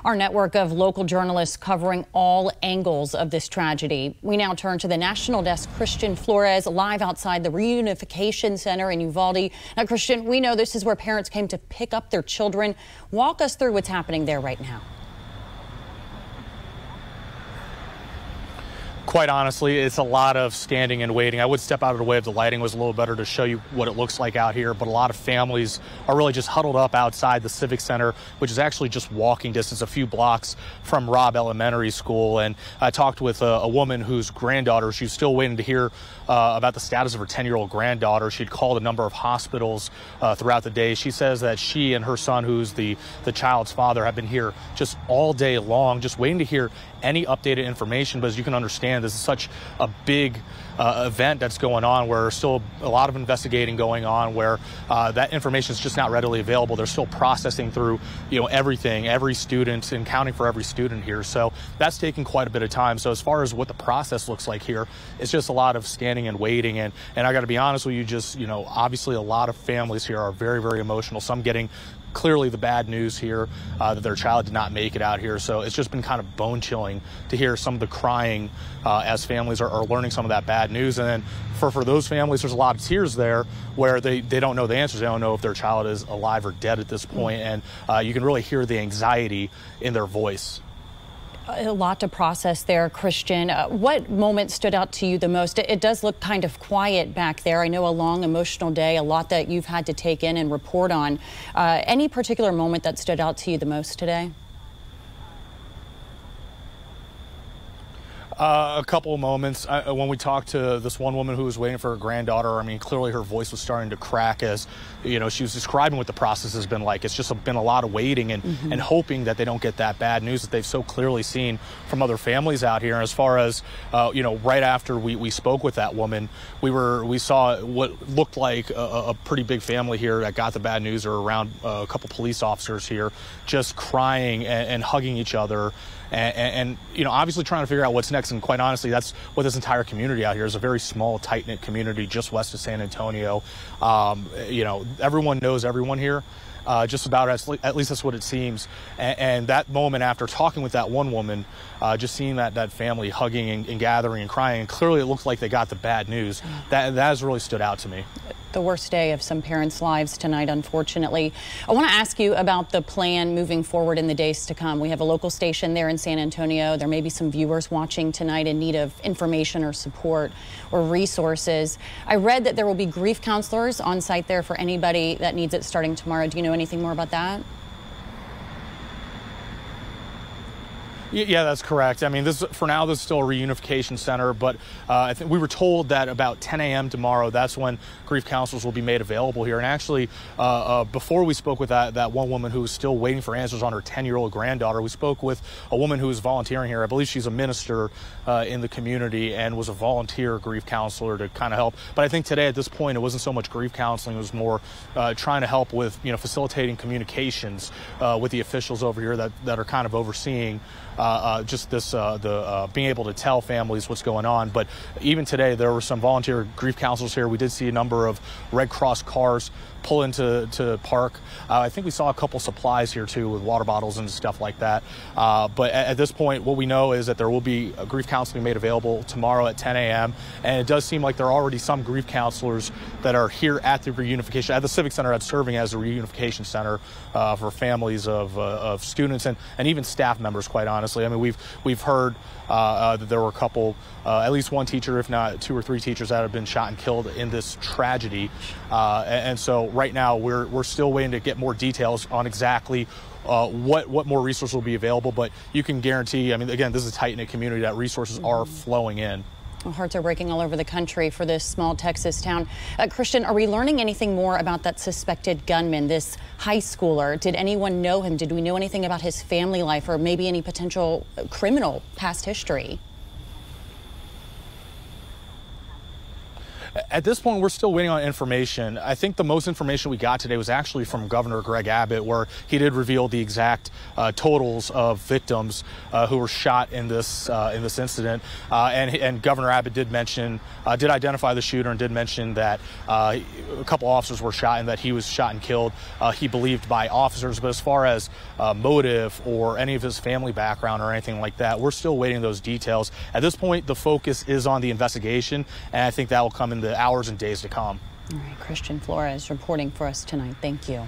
Our network of local journalists covering all angles of this tragedy. We now turn to the national desk. Christian Flores live outside the Reunification Center in Uvalde. Now, Christian, we know this is where parents came to pick up their children. Walk us through what's happening there right now. Quite honestly, it's a lot of standing and waiting. I would step out of the way if the lighting was a little better to show you what it looks like out here, but a lot of families are really just huddled up outside the Civic Center, which is actually just walking distance, a few blocks from Robb Elementary School. And I talked with a woman whose granddaughter, she's still waiting to hear about the status of her 10-year-old granddaughter. She'd called a number of hospitals throughout the day. She says that she and her son, who's the child's father, have been here just all day long, just waiting to hear any updated information. But as you can understand, this is such a big event that's going on, where there's still a lot of investigating going on, where that information is just not readily available. They're still processing through, everything, every student, and counting for every student here. So that's taking quite a bit of time. So as far as what the process looks like here, it's just a lot of standing and waiting. And I got to be honest with you, just, obviously a lot of families here are very, very emotional. Some getting clearly the bad news here that their child did not make it out here. So it's just been kind of bone chilling to hear some of the crying as families are learning some of that bad news. And then for those families, there's a lot of tears there where they don't know the answers. They don't know if their child is alive or dead at this point. And you can really hear the anxiety in their voice. A lot to process there, Christian. What moment stood out to you the most? It does look kind of quiet back there. I know a long, emotional day, a lot that you've had to take in and report on. Any particular moment that stood out to you the most today? A couple of moments. When we talked to this one woman who was waiting for her granddaughter, I mean, clearly her voice was starting to crack as, she was describing what the process has been like. It's just been a lot of waiting and hoping that they don't get that bad news that they've so clearly seen from other families out here. And as far as, right after we spoke with that woman, we saw what looked like a pretty big family here that got the bad news, or around a couple police officers here, just crying and hugging each other. And obviously trying to figure out what's next. And quite honestly, that's what this entire community out here is, a very small, tight-knit community just west of San Antonio. Everyone knows everyone here. Just about, at least that's what it seems. And that moment after talking with that one woman, just seeing that family hugging and gathering and crying, and clearly it looked like they got the bad news, that has really stood out to me. The worst day of some parents' lives tonight, unfortunately. I want to ask you about the plan moving forward in the days to come. We have a local station there in San Antonio. There may be some viewers watching tonight in need of information or support or resources. I read that there will be grief counselors on site there for anybody that needs it starting tomorrow. Do you know anything more about that? Yeah, that's correct. I mean, for now, this is still a reunification center, but I think we were told that about 10 a.m. tomorrow, that's when grief counselors will be made available here. And actually, before we spoke with that one woman who was still waiting for answers on her 10-year-old granddaughter, we spoke with a woman who was volunteering here. I believe she's a minister in the community and was a volunteer grief counselor to kind of help. But I think today, at this point, it wasn't so much grief counseling. It was more trying to help with, facilitating communications with the officials over here that are kind of overseeing just this, being able to tell families what's going on. But even today, there were some volunteer grief counselors here. We did see a number of Red Cross cars pull into park. I think we saw a couple supplies here too, with water bottles and stuff like that. But at this point, what we know is that there will be grief counseling made available tomorrow at 10 a.m. And it does seem like there are already some grief counselors that are here at the reunification, at the Civic Center, that's serving as a reunification center for families of students and even staff members, quite honestly. I mean, we've heard that there were a couple, at least one teacher, if not 2 or 3 teachers, that have been shot and killed in this tragedy. And so right now we're still waiting to get more details on exactly what more resources will be available. But you can guarantee, I mean, again, this is a tight-knit community, that resources are flowing in. Well, hearts are breaking all over the country for this small Texas town. Christian, are we learning anything more about that suspected gunman, this high schooler? Did anyone know him? Did we know anything about his family life, or maybe any potential criminal past history? At this point, we're still waiting on information. I think the most information we got today was actually from Governor Greg Abbott, where he did reveal the exact totals of victims who were shot in this incident. And Governor Abbott did identify the shooter and did mention that a couple officers were shot and that he was shot and killed, he believed, by officers. But as far as motive or any of his family background or anything like that, we're still waiting those details. At this point, the focus is on the investigation, and I think that will come in the hours and days to come. All right, Christian Flores reporting for us tonight. Thank you.